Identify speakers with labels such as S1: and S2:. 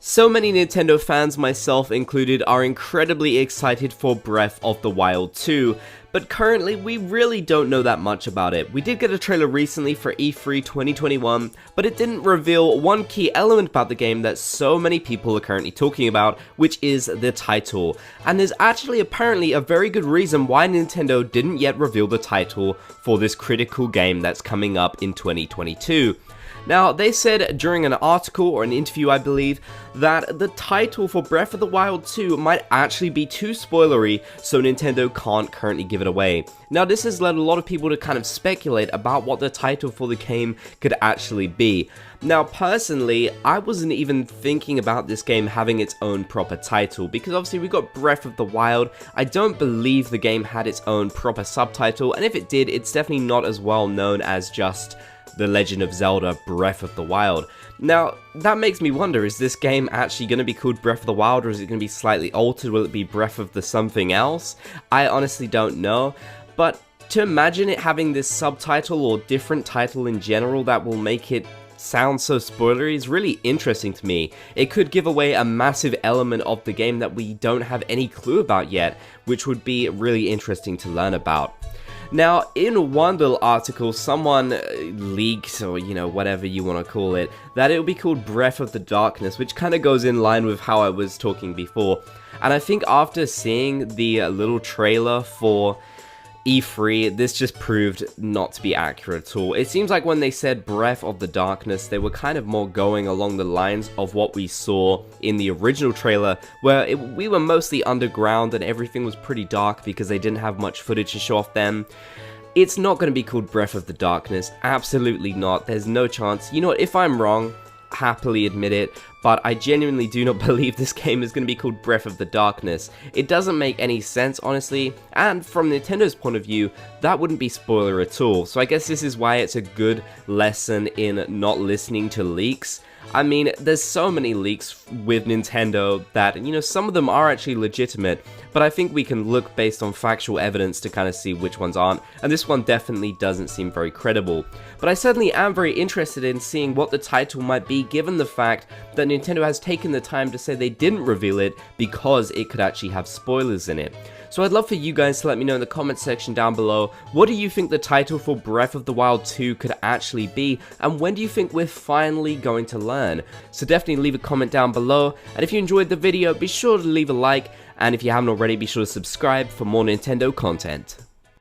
S1: So many Nintendo fans, myself included, are incredibly excited for Breath of the Wild 2, but currently we really don't know that much about it. We did get a trailer recently for E3 2021, but it didn't reveal one key element about the game that so many people are currently talking about, which is the title. And there's actually apparently a very good reason why Nintendo didn't yet reveal the title for this critical game that's coming up in 2022. Now, they said during an article or an interview, I believe, that the title for Breath of the Wild 2 might actually be too spoilery, so Nintendo can't currently give it away. Now, this has led a lot of people to kind of speculate about what the title for the game could actually be. Now, personally, I wasn't even thinking about this game having its own proper title, because obviously we got Breath of the Wild. I don't believe the game had its own proper subtitle, and if it did, it's definitely not as well known as just The Legend of Zelda Breath of the Wild. Now, that makes me wonder, is this game actually going to be called Breath of the Wild, or is it going to be slightly altered? Will it be Breath of the something else? I honestly don't know, but to imagine it having this subtitle or different title in general that will make it sound so spoilery is really interesting to me. It could give away a massive element of the game that we don't have any clue about yet, which would be really interesting to learn about. Now, in one little article, someone leaked, or whatever you want to call it, that it would be called Breath of the Darkness, which kind of goes in line with how I was talking before. And I think after seeing the little trailer for E3, this just proved not to be accurate at all. It seems like when they said Breath of the Darkness, they were kind of more going along the lines of what we saw in the original trailer, where we were mostly underground and everything was pretty dark because they didn't have much footage to show off then. It's not going to be called Breath of the Darkness, absolutely not. There's no chance. You know what, if I'm wrong, happily admit it, but I genuinely do not believe this game is going to be called Breath of the Darkness. It doesn't make any sense, honestly, and from Nintendo's point of view, that wouldn't be spoiler at all. So I guess this is why it's a good lesson in not listening to leaks. I mean, there's so many leaks with Nintendo that, some of them are actually legitimate, but I think we can look based on factual evidence to kind of see which ones aren't, and this one definitely doesn't seem very credible. But I certainly am very interested in seeing what the title might be, given the fact that Nintendo has taken the time to say they didn't reveal it because it could actually have spoilers in it. So I'd love for you guys to let me know in the comment section down below, what do you think the title for Breath of the Wild 2 could actually be, and when do you think we're finally going to learn? So definitely leave a comment down below, and if you enjoyed the video, be sure to leave a like, and if you haven't already, be sure to subscribe for more Nintendo content.